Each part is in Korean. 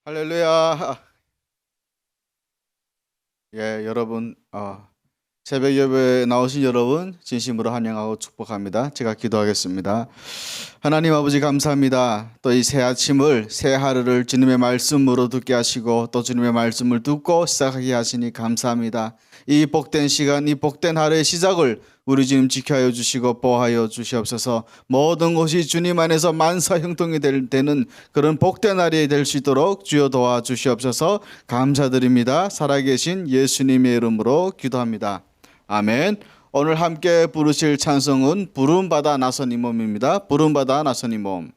할렐루야. 여러분, 새벽 예배에 나오신 여러분 진심으로 환영하고 축복합니다. 제가 기도하겠습니다. 하나님 아버지 감사합니다. 또 이 새 아침을, 새 하루를 주님의 말씀으로 듣게 하시고 또 주님의 말씀을 듣고 시작하게 하시니 감사합니다. 이 복된 시간, 이 복된 하루의 시작을 우리 주님 지켜하여 주시고 보호하여 주시옵소서. 모든 것이 주님 안에서 만사형통이 되는 그런 복된 날이 될 수 있도록 주여 도와주시옵소서. 감사드립니다. 살아계신 예수님의 이름으로 기도합니다. 아멘. 오늘 함께 부르실 찬송은 부름받아 나선 이 몸입니다. 부름받아 나선 이 몸.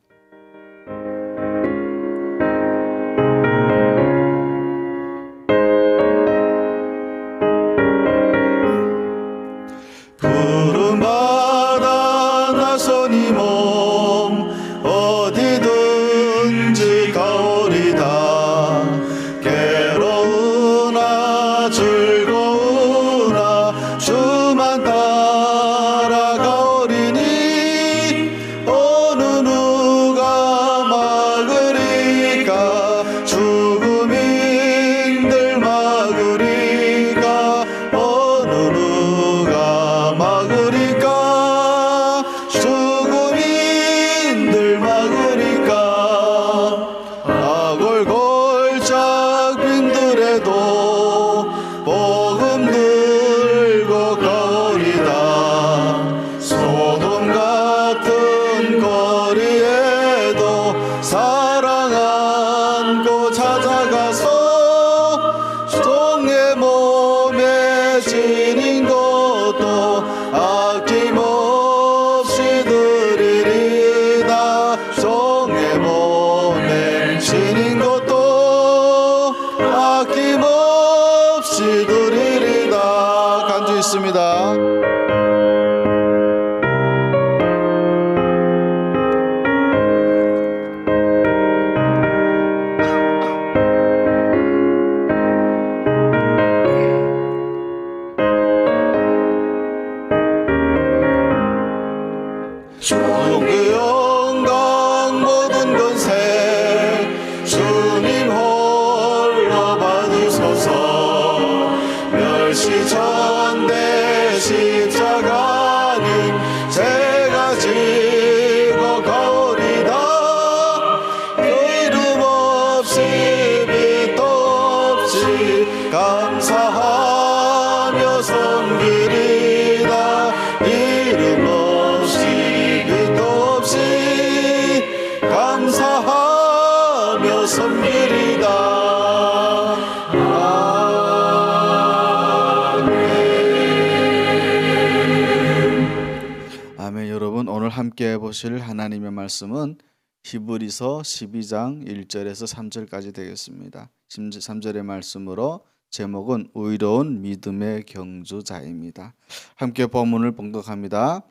부름받아 나선 이 몸 어디든지 가오리다. 괴로우나 즐거우나 주만 따라가오리니 어느 누가 막으리까. 죽음인들 막으리까. 어느 누가 막으리까. 죽음인들 막으리까. 아골골짝 빈들에도 복음 들고 가오리다. 소돔 같은 거리에도 사랑 안고 찾아가서 종의 몸에 지닌 것도 아낌없이 드리리다. 종의 몸에 지닌 것도 아낌없이 드리리다. 간주 있습니다. 그 영광 모든 권세 주님 홀로 받으소서. 멸시전대 십자가는 제가 지고 가오리다. 이름 없이 빛도 없이 감사하며 섬기리다. 이름 없이 빛도 없이 감사하며 섬기리다. 아멘. 여러분, 오늘 함께 보실 하나님의 말씀은 히브리서 12장 1절에서 3절까지 되겠습니다. 3절의 말씀으로 제목은 의로운 믿음의 경주자입니다. 함께 본문을 봉독합니다.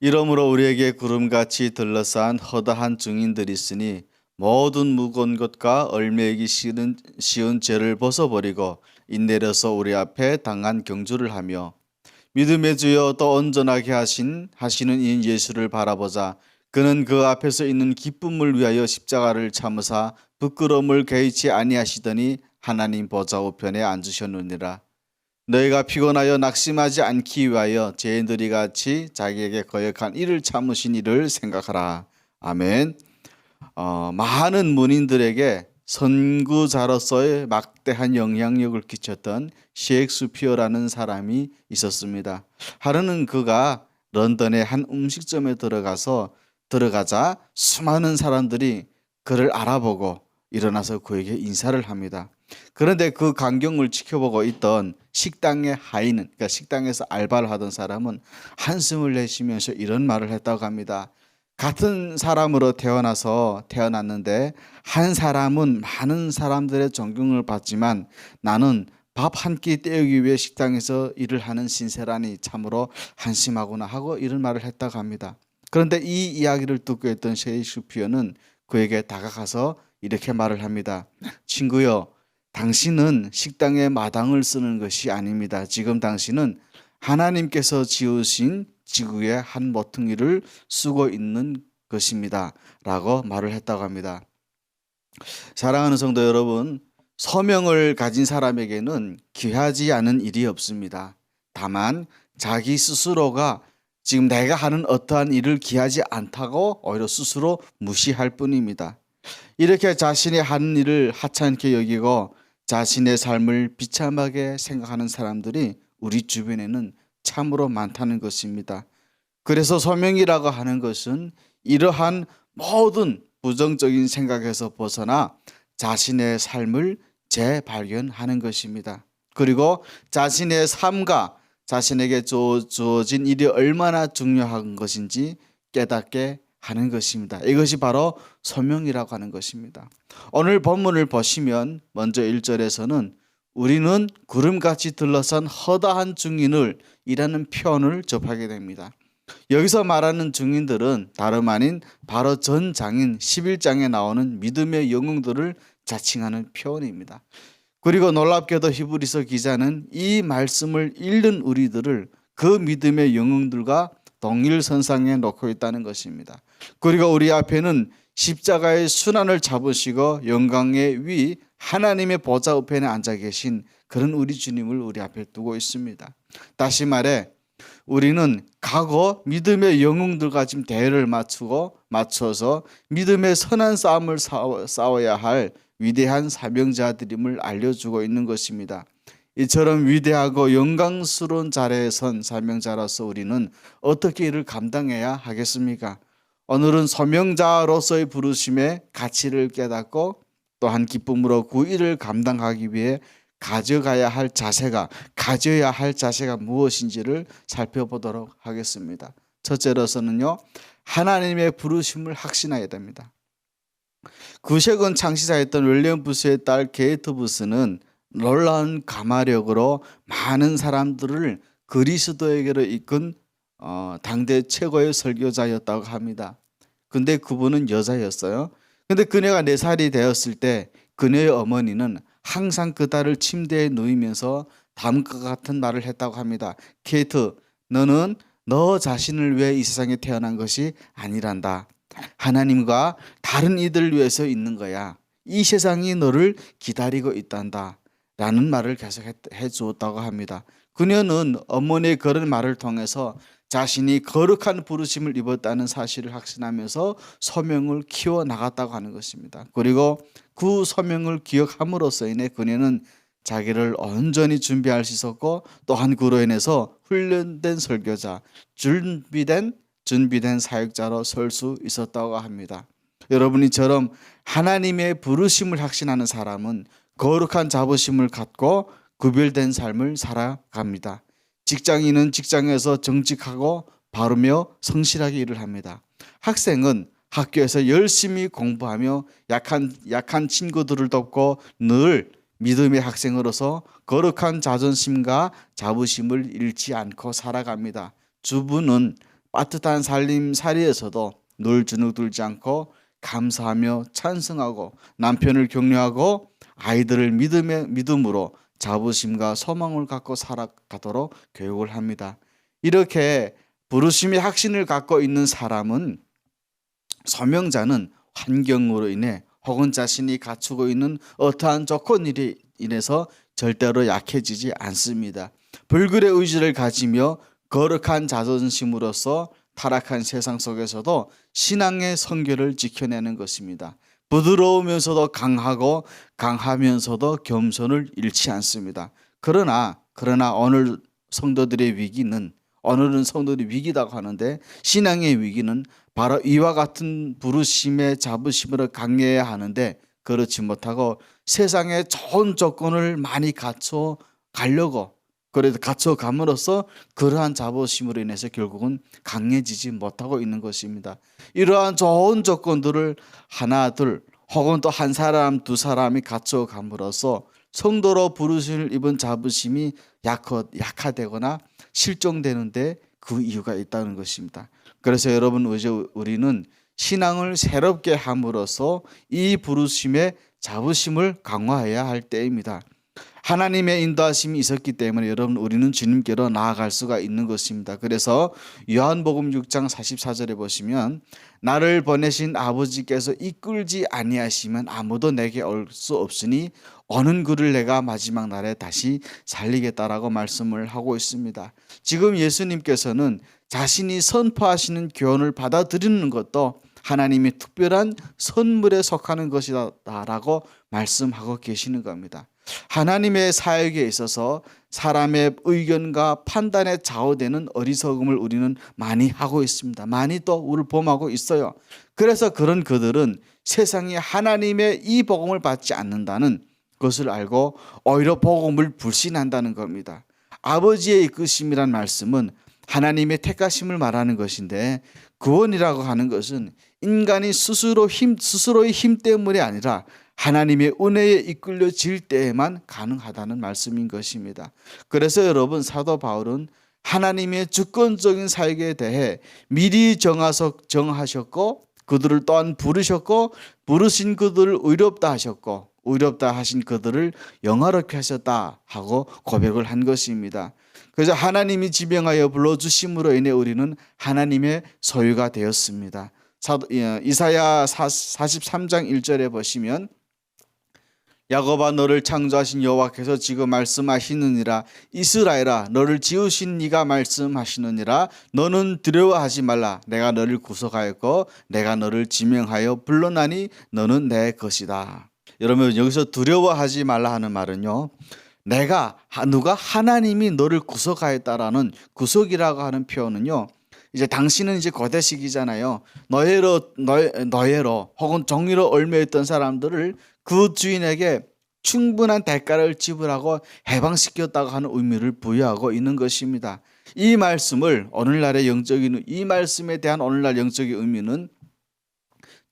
이러므로 우리에게 구름같이 들러싼 허다한 증인들이 있으니 모든 무거운 것과 얼매이기 쉬운 죄를 벗어버리고 인내려서 우리 앞에 당한 경주를 하며 믿음의 주여 또 온전하게 하시는 이인 예수를 바라보자. 그는 그 앞에서 있는 기쁨을 위하여 십자가를 참으사 부끄러움을 개의치 아니하시더니 하나님 보좌 우편에 앉으셨느니라. 너희가 피곤하여 낙심하지 않기 위하여 죄인들이 같이 자기에게 거역한 이를 참으신 이를 생각하라. 아멘. 많은 문인들에게 선구자로서의 막대한 영향력을 끼쳤던 셰익스피어라는 사람이 있었습니다. 하루는 그가 런던의 한 음식점에 들어가자 수많은 사람들이 그를 알아보고 일어나서 그에게 인사를 합니다. 그런데 그 광경을 지켜보고 있던 식당의 하인은, 그러니까 식당에서 알바를 하던 사람은 한숨을 내쉬면서 이런 말을 했다고 합니다. 같은 사람으로 태어났는데 한 사람은 많은 사람들의 존경을 받지만 나는 밥 한 끼 때우기 위해 식당에서 일을 하는 신세라니 참으로 한심하구나 하고 이런 말을 했다고 합니다. 그런데 이 이야기를 듣고 있던 셰익스피어는 그에게 다가가서 이렇게 말을 합니다. 친구여, 당신은 식당의 마당을 쓰는 것이 아닙니다. 지금 당신은 하나님께서 지으신 지구의 한 모퉁이를 쓰고 있는 것입니다. 라고 말을 했다고 합니다. 사랑하는 성도 여러분, 소명을 가진 사람에게는 귀하지 않은 일이 없습니다. 다만 자기 스스로가 지금 내가 하는 어떠한 일을 귀하지 않다고 오히려 스스로 무시할 뿐입니다. 이렇게 자신이 하는 일을 하찮게 여기고 자신의 삶을 비참하게 생각하는 사람들이 우리 주변에는 참으로 많다는 것입니다. 그래서 소명이라고 하는 것은 이러한 모든 부정적인 생각에서 벗어나 자신의 삶을 재발견하는 것입니다. 그리고 자신의 삶과 자신에게 주어진 일이 얼마나 중요한 것인지 깨닫게 하는 것입니다. 이것이 바로 소명이라고 하는 것입니다. 오늘 본문을 보시면 먼저 1절에서는 우리는 구름같이 들러선 허다한 증인을 이라는 표현을 접하게 됩니다. 여기서 말하는 증인들은 다름 아닌 바로 전 장인 11장에 나오는 믿음의 영웅들을 자칭하는 표현입니다. 그리고 놀랍게도 히브리서 기자는 이 말씀을 읽는 우리들을 그 믿음의 영웅들과 동일선상에 놓고 있다는 것입니다. 그리고 우리 앞에는 십자가의 순환을 잡으시고 영광의 위 하나님의 보좌 우편에 앉아 계신 그런 우리 주님을 우리 앞에 두고 있습니다. 다시 말해 우리는 과거 믿음의 영웅들과 지금 대회를 맞춰서 믿음의 선한 싸움을 싸워야 할 위대한 사명자들임을 알려주고 있는 것입니다. 이처럼 위대하고 영광스러운 자리에 선 사명자로서 우리는 어떻게 이를 감당해야 하겠습니까? 오늘은 소명자로서의 부르심의 가치를 깨닫고 또한 기쁨으로 그 일을 감당하기 위해 가져야 할 자세가 무엇인지를 살펴보도록 하겠습니다. 첫째로서는요, 하나님의 부르심을 확신해야 됩니다. 구세군 창시자였던 윌리엄 부스의 딸 게이트 부스는 놀라운 가마력으로 많은 사람들을 그리스도에게로 이끈 당대 최고의 설교자였다고 합니다. 근데 그분은 여자였어요. 근데 그녀가 4살이 되었을 때 그녀의 어머니는 항상 그 딸을 침대에 누이면서 다음과 같은 말을 했다고 합니다. 케이트, 너는 너 자신을 위해 이 세상에 태어난 것이 아니란다. 하나님과 다른 이들을 위해서 있는 거야. 이 세상이 너를 기다리고 있단다. 라는 말을 계속 해주었다고 합니다. 그녀는 어머니의 그런 말을 통해서 자신이 거룩한 부르심을 입었다는 사실을 확신하면서 소명을 키워나갔다고 하는 것입니다. 그리고 그 소명을 기억함으로써 인해 그녀는 자기를 온전히 준비할 수 있었고 또한 그로 인해서 훈련된 설교자, 준비된 사역자로 설 수 있었다고 합니다. 여러분이처럼 하나님의 부르심을 확신하는 사람은 거룩한 자부심을 갖고 구별된 삶을 살아갑니다. 직장인은 직장에서 정직하고 바르며 성실하게 일을 합니다. 학생은 학교에서 열심히 공부하며 약한 친구들을 돕고 늘 믿음의 학생으로서 거룩한 자존심과 자부심을 잃지 않고 살아갑니다. 주부는 빠듯한 살림살이에서도 늘 주눅들지 않고 감사하며 찬성하고 남편을 격려하고 아이들을 믿음으로 자부심과 소망을 갖고 살아가도록 교육을 합니다. 이렇게 부르심의 확신을 갖고 있는 사람은 소명자는 환경으로 인해 혹은 자신이 갖추고 있는 어떠한 조건으로 인해서 절대로 약해지지 않습니다. 불굴의 의지를 가지며 거룩한 자존심으로서 타락한 세상 속에서도 신앙의 성결을 지켜내는 것입니다. 부드러우면서도 강하면서도 겸손을 잃지 않습니다. 그러나 오늘 성도들의 위기는 오늘은 성도들이 위기다고 하는데 신앙의 위기는 바로 이와 같은 부르심의 자부심으로 강해야 하는데 그렇지 못하고 세상의 좋은 조건을 많이 갖춰가려고 그래도 갖춰감으로써 그러한 자부심으로 인해서 결국은 강해지지 못하고 있는 것입니다. 이러한 좋은 조건들을 하나 둘 혹은 또 한 사람 두 사람이 갖춰감으로써 성도로 부르심을 입은 자부심이 약화되거나 실종되는데 그 이유가 있다는 것입니다. 그래서 여러분 우리는 신앙을 새롭게 함으로써 이 부르심의 자부심을 강화해야 할 때입니다. 하나님의 인도하심이 있었기 때문에 여러분 우리는 주님께로 나아갈 수가 있는 것입니다. 그래서 요한복음 6장 44절에 보시면 나를 보내신 아버지께서 이끌지 아니하시면 아무도 내게 올 수 없으니 오는 그를 내가 마지막 날에 다시 살리겠다라고 말씀을 하고 있습니다. 지금 예수님께서는 자신이 선포하시는 교훈을 받아들이는 것도 하나님의 특별한 선물에 속하는 것이다라고 말씀하고 계시는 겁니다. 하나님의 사역에 있어서 사람의 의견과 판단에 좌우되는 어리석음을 우리는 많이 하고 있습니다. 많이 또 우리를 범하고 있어요. 그래서 그런 그들은 세상에 하나님의 이 복음을 받지 않는다는 것을 알고 오히려 복음을 불신한다는 겁니다. 아버지의 이끄심이란 말씀은 하나님의 택하심을 말하는 것인데 구원이라고 하는 것은 인간이 스스로의 힘 때문이 아니라 하나님의 은혜에 이끌려질 때에만 가능하다는 말씀인 것입니다. 그래서 여러분 사도 바울은 하나님의 주권적인 사역에 대해 미리 정하셨고 그들을 또한 부르셨고 부르신 그들을 의롭다 하셨고 의롭다 하신 그들을 영화롭게 하셨다 하고 고백을 한 것입니다. 그래서 하나님이 지명하여 불러주심으로 인해 우리는 하나님의 소유가 되었습니다. 이사야 43장 1절에 보시면 야곱아 너를 창조하신 여호와께서 지금 말씀하시느니라 이스라엘아 너를 지으신 네가 말씀하시느니라 너는 두려워하지 말라 내가 너를 구속하였고 내가 너를 지명하여 불러나니 너는 내 것이다. 여러분 여기서 두려워하지 말라 하는 말은요, 누가 하나님이 너를 구속하였다라는 구속이라고 하는 표현은요, 이제 당신은 이제 고대식이잖아요. 노예로 혹은 종이로 얽매였던 사람들을 그 주인에게 충분한 대가를 지불하고 해방시켰다고 하는 의미를 부여하고 있는 것입니다. 이 말씀에 대한 오늘날 영적인 의미는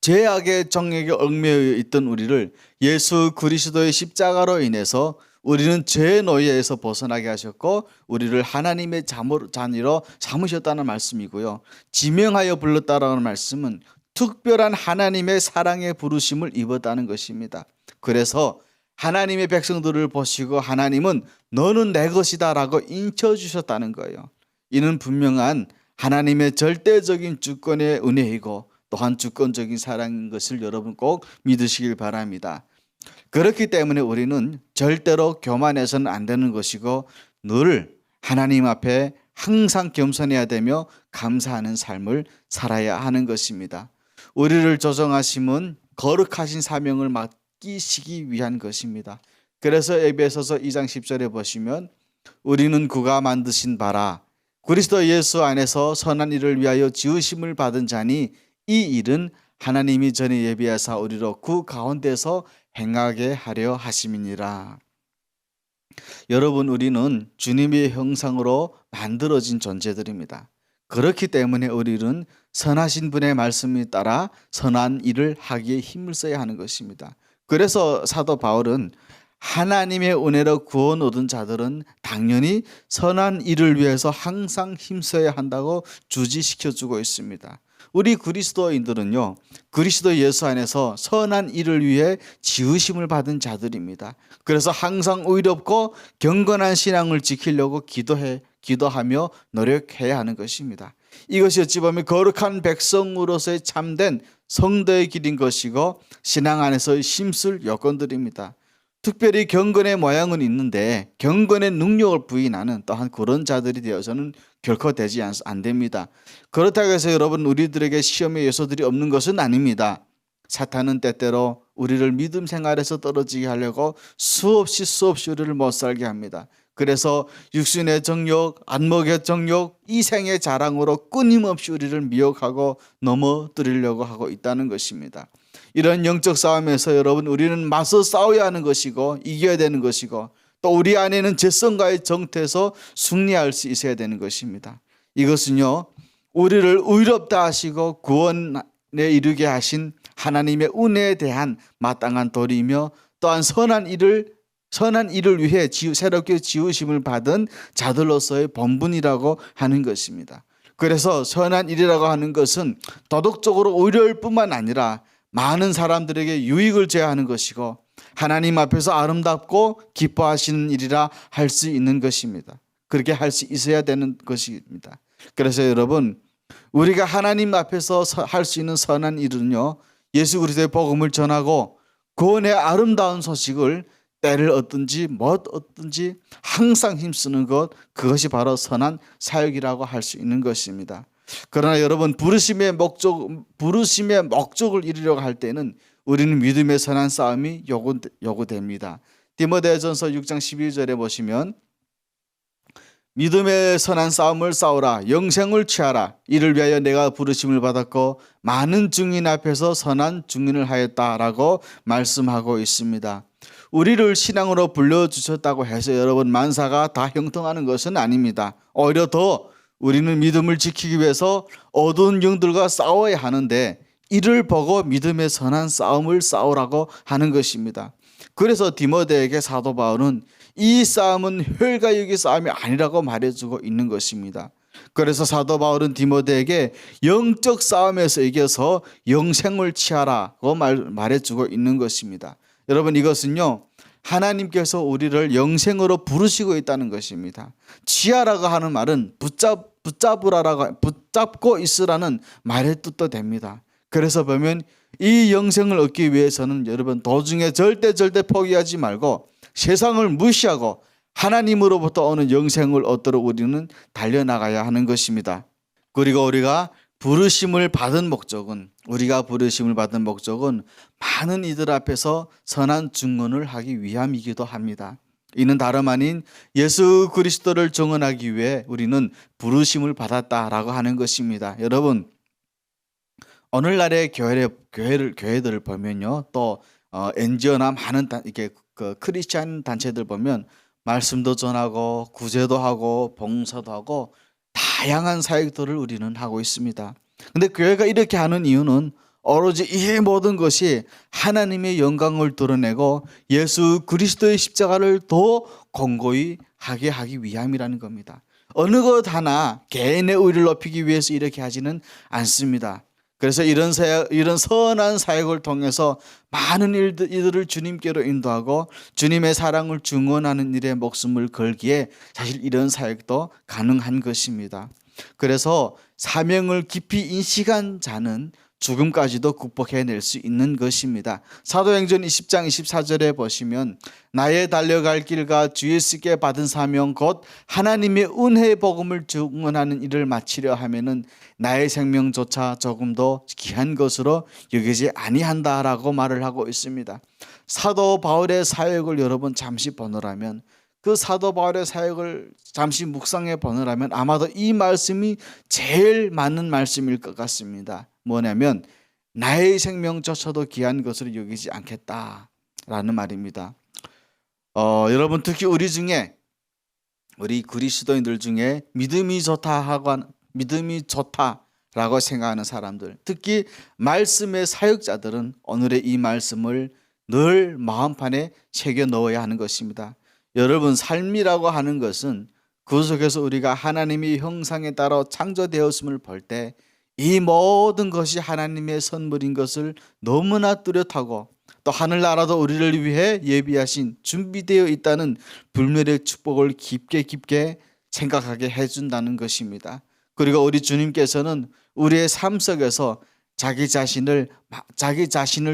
죄악의 정욕에 얽매여 있던 우리를 예수 그리스도의 십자가로 인해서 우리는 죄의 노예에서 벗어나게 하셨고 우리를 하나님의 자녀로 삼으셨다는 말씀이고요. 지명하여 불렀다라는 말씀은 특별한 하나님의 사랑의 부르심을 입었다는 것입니다. 그래서 하나님의 백성들을 보시고 하나님은 너는 내 것이다 라고 인쳐주셨다는 거예요. 이는 분명한 하나님의 절대적인 주권의 은혜이고 또한 주권적인 사랑인 것을 여러분 꼭 믿으시길 바랍니다. 그렇기 때문에 우리는 절대로 교만해서는 안 되는 것이고 늘 하나님 앞에 항상 겸손해야 되며 감사하는 삶을 살아야 하는 것입니다. 우리를 조정하심은 거룩하신 사명을 맡기시기 위한 것입니다. 그래서 에베소서 2장 10절에 보시면 우리는 그가 만드신 바라 그리스도 예수 안에서 선한 일을 위하여 지으심을 받은 자니 이 일은 하나님이 전에 예비하사 우리로 그 가운데서 행하게 하려 하심이니라. 여러분 우리는 주님의 형상으로 만들어진 존재들입니다. 그렇기 때문에 우리는 선하신 분의 말씀에 따라 선한 일을 하기에 힘을 써야 하는 것입니다. 그래서 사도 바울은 하나님의 은혜로 구원 얻은 자들은 당연히 선한 일을 위해서 항상 힘써야 한다고 주지시켜주고 있습니다. 우리 그리스도인들은요, 그리스도 예수 안에서 선한 일을 위해 지으심을 받은 자들입니다. 그래서 항상 의롭고 경건한 신앙을 지키려고 기도하며 노력해야 하는 것입니다. 이것이 어찌 보면 거룩한 백성으로서의 참된 성도의 길인 것이고 신앙 안에서의 힘쓸 요건들입니다. 특별히 경건의 모양은 있는데 경건의 능력을 부인하는 또한 그런 자들이 되어서는 결코 되지 안 됩니다. 그렇다고 해서 여러분 우리들에게 시험의 요소들이 없는 것은 아닙니다. 사탄은 때때로 우리를 믿음 생활에서 떨어지게 하려고 수없이 우리를 못 살게 합니다. 그래서 육신의 정욕, 안목의 정욕, 이생의 자랑으로 끊임없이 우리를 미혹하고 넘어뜨리려고 하고 있다는 것입니다. 이런 영적 싸움에서 여러분 우리는 맞서 싸워야 하는 것이고 이겨야 되는 것이고 또 우리 안에는 죄성과의 정태에서 승리할 수 있어야 되는 것입니다. 이것은요 우리를 의롭다 하시고 구원에 이르게 하신 하나님의 은혜에 대한 마땅한 도리이며 또한 선한 일을 위해 새롭게 지으심을 받은 자들로서의 본분이라고 하는 것입니다. 그래서 선한 일이라고 하는 것은 도덕적으로 의로울 뿐만 아니라 많은 사람들에게 유익을 제하는 것이고 하나님 앞에서 아름답고 기뻐하시는 일이라 할 수 있는 것입니다. 그렇게 할 수 있어야 되는 것입니다. 그래서 여러분, 우리가 하나님 앞에서 할 수 있는 선한 일은요, 예수 그리스도의 복음을 전하고 구원의 아름다운 소식을 때를 얻든지 못 얻든지 항상 힘쓰는 것, 그것이 바로 선한 사역이라고 할 수 있는 것입니다. 그러나 여러분, 부르심의 목적을 이루려고 할 때는 우리는 믿음의 선한 싸움이 요구됩니다. 디모데전서 6장 12절에 보시면 믿음의 선한 싸움을 싸우라, 영생을 취하라. 이를 위하여 내가 부르심을 받았고 많은 증인 앞에서 선한 증인을 하였다라고 말씀하고 있습니다. 우리를 신앙으로 불러주셨다고 해서 여러분 만사가 다 형통하는 것은 아닙니다. 오히려 더 우리는 믿음을 지키기 위해서 어두운 영들과 싸워야 하는데, 이를 보고 믿음의 선한 싸움을 싸우라고 하는 것입니다. 그래서 디모데에게 사도 바울은 이 싸움은 혈과육의 싸움이 아니라고 말해주고 있는 것입니다. 그래서 사도 바울은 디모데에게 영적 싸움에서 이겨서 영생을 취하라고 말해주고 있는 것입니다. 여러분, 이것은요, 하나님께서 우리를 영생으로 부르시고 있다는 것입니다. 취하라고 하는 말은 붙잡고 있으라는 말의 뜻도 됩니다. 그래서 보면 이 영생을 얻기 위해서는 여러분 도중에 절대 포기하지 말고 세상을 무시하고 하나님으로부터 오는 영생을 얻도록 우리는 달려나가야 하는 것입니다. 그리고 우리가 부르심을 받은 목적은 많은 이들 앞에서 선한 증언을 하기 위함이기도 합니다. 이는 다름 아닌 예수 그리스도를 증언하기 위해 우리는 부르심을 받았다라고 하는 것입니다. 여러분, 오늘날의 교회들을 보면요, 또 NGO나 많은 이렇게 크리스찬 단체들 보면 말씀도 전하고 구제도 하고 봉사도 하고 다양한 사역들을 우리는 하고 있습니다. 근데 교회가 이렇게 하는 이유는 오로지 이 모든 것이 하나님의 영광을 드러내고 예수 그리스도의 십자가를 더 공고히 하기 위함이라는 겁니다. 어느 것 하나 개인의 의를 높이기 위해서 이렇게 하지는 않습니다. 그래서 이런 선한 사역을 통해서 많은 이들을 주님께로 인도하고 주님의 사랑을 증언하는 일에 목숨을 걸기에 사실 이런 사역도 가능한 것입니다. 그래서 사명을 깊이 인식한 자는 죽음까지도 극복해낼 수 있는 것입니다. 사도행전 20장 24절에 보시면 나의 달려갈 길과 주 예수께 받은 사명 곧 하나님의 은혜의 복음을 증언하는 일을 마치려 하면은 나의 생명조차 조금도 귀한 것으로 여기지 아니한다라고 말을 하고 있습니다. 사도 바울의 사역을 여러분 잠시 보느라면, 그 사도 바울의 사역을 잠시 묵상해 보느라면 아마도 이 말씀이 제일 맞는 말씀일 것 같습니다. 뭐냐면 나의 생명조차도 귀한 것으로 여기지 않겠다라는 말입니다. 여러분, 특히 우리 그리스도인들 중에 믿음이 좋다라고 생각하는 사람들, 특히 말씀의 사역자들은 오늘의 이 말씀을 늘 마음판에 새겨 넣어야 하는 것입니다. 여러분, 삶이라고 하는 것은 그 속에서 우리가 하나님의 형상에 따라 창조되었음을 볼 때 이 모든 것이 하나님의 선물인 것을 너무나 뚜렷하고, 또 하늘나라도 우리를 위해 예비하신 준비되어 있다는 불멸의 축복을 깊게 생각하게 해준다는 것입니다. 그리고 우리 주님께서는 우리의 삶 속에서 자기 자신을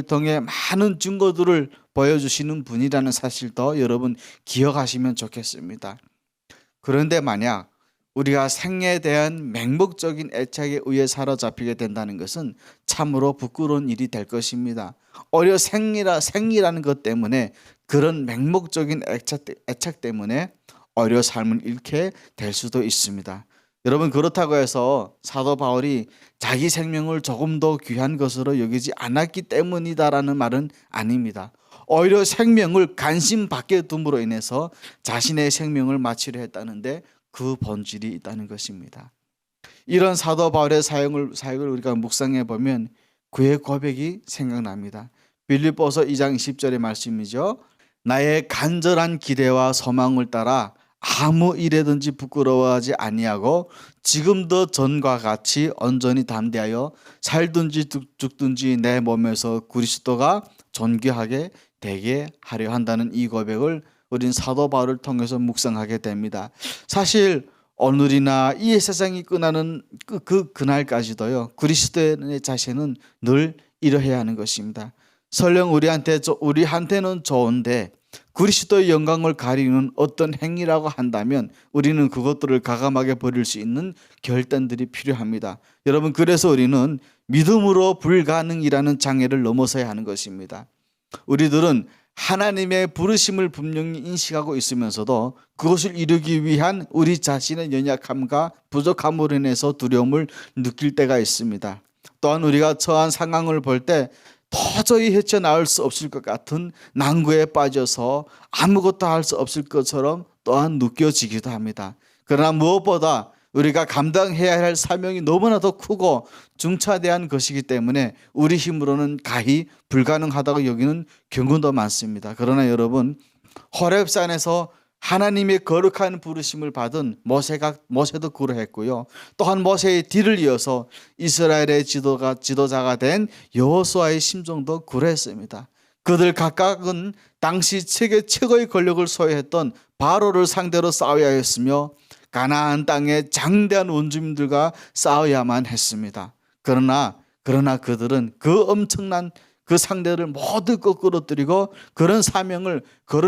통해 많은 증거들을 보여주시는 분이라는 사실도 여러분 기억하시면 좋겠습니다. 그런데 만약 우리가 생에 대한 맹목적인 애착에 의해 사로잡히게 된다는 것은 참으로 부끄러운 일이 될 것입니다. 오히려 생이라는 것 때문에, 그런 맹목적인 애착 때문에 오히려 삶을 잃게 될 수도 있습니다. 여러분, 그렇다고 해서 사도 바울이 자기 생명을 조금 더 귀한 것으로 여기지 않았기 때문이다라는 말은 아닙니다. 오히려 생명을 관심 밖에 둠으로 인해서 자신의 생명을 마치려 했다는데 그 본질이 있다는 것입니다. 이런 사도 바울의 사역을 우리가 묵상해 보면 그의 고백이 생각납니다. 빌립보서 2장 20절의 말씀이죠. 나의 간절한 기대와 소망을 따라 아무 일에든지 부끄러워하지 아니하고 지금도 전과 같이 온전히 담대하여 살든지 죽든지 내 몸에서 그리스도가 존귀하게 되게 하려 한다는 이 고백을 우린 사도 바울을 통해서 묵상하게 됩니다. 사실 오늘이나 이 세상이 끝나는 그날까지도요, 그리스도의 자세는 늘 이러해야 하는 것입니다. 설령 우리한테는 좋은데 그리스도의 영광을 가리는 어떤 행위라고 한다면 우리는 그것들을 가감하게 버릴 수 있는 결단들이 필요합니다. 여러분, 그래서 우리는 믿음으로 불가능이라는 장애를 넘어서야 하는 것입니다. 우리들은 하나님의 부르심을 분명히 인식하고 있으면서도 그것을 이루기 위한 우리 자신의 연약함과 부족함으로 인해서 두려움을 느낄 때가 있습니다. 또한 우리가 처한 상황을 볼 때 도저히 헤쳐나올 수 없을 것 같은 난구에 빠져서 아무것도 할 수 없을 것처럼 또한 느껴지기도 합니다. 그러나 무엇보다 우리가 감당해야 할 사명이 너무나도 크고 중차대한 것이기 때문에 우리 힘으로는 가히 불가능하다고 여기는 경우도 많습니다. 그러나 여러분, 호렙산에서 하나님의 거룩한 부르심을 받은 모세도 그러했고요. 또한 모세의 뒤를 이어서 이스라엘의 지도자가 된 여호수아의 심정도 그랬습니다. 그들 각각은 당시 세계 최고의 권력을 소유했던 바로를 상대로 싸워야 했으며 가나안 땅의 장대한 원주민들과 싸워야만 했습니다. 그러나 그들은 그 엄청난 그 상대를 모두 거꾸로뜨리고 그런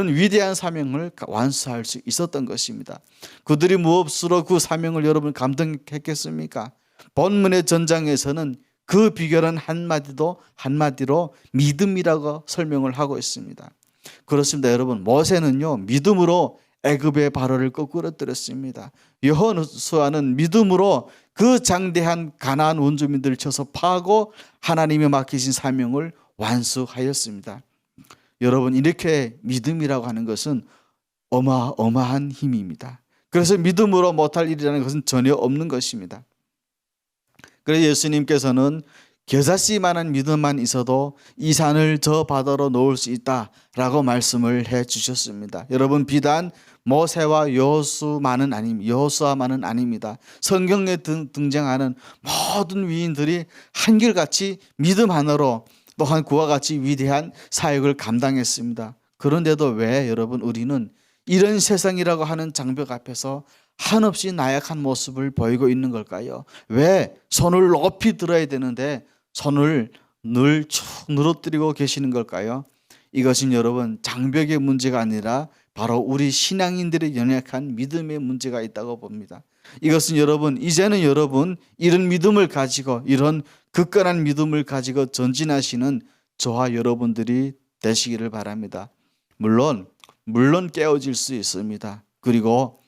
위대한 사명을 완수할 수 있었던 것입니다. 그들이 무엇으로 그 사명을 여러분 감당했겠습니까? 본문의 전장에서는 그 비결은 한마디로 믿음이라고 설명을 하고 있습니다. 그렇습니다. 여러분, 모세는요, 믿음으로 애굽의 바로를 거꾸로뜨렸습니다. 여호수아는 믿음으로 그 장대한 가나안 원주민들을 쳐서 파고 하나님이 맡기신 사명을 완수하였습니다. 여러분, 이렇게 믿음이라고 하는 것은 어마어마한 힘입니다. 그래서 믿음으로 못할 일이라는 것은 전혀 없는 것입니다. 그래서 예수님께서는 겨자씨만한 믿음만 있어도 이 산을 저 바다로 놓을 수 있다라고 말씀을 해 주셨습니다. 여러분, 비단 모세와 여호수아만은 아닙니다. 성경에 등장하는 모든 위인들이 한결같이 믿음 하나로 또한 그와 같이 위대한 사역을 감당했습니다. 그런데도 왜 여러분 우리는 이런 세상이라고 하는 장벽 앞에서 한없이 나약한 모습을 보이고 있는 걸까요? 왜 손을 높이 들어야 되는데 손을 늘 축 늘어뜨리고 계시는 걸까요? 이것은 여러분 장벽의 문제가 아니라 바로 우리 신앙인들의 연약한 믿음의 문제가 있다고 봅니다. 이것은 이제는 여러분 이런 믿음을 가지고 이런 굳건한 믿음을 가지고 전진하시는 저와 여러분들이 되시기를 바랍니다. 물론 깨어질 수 있습니다. 그리고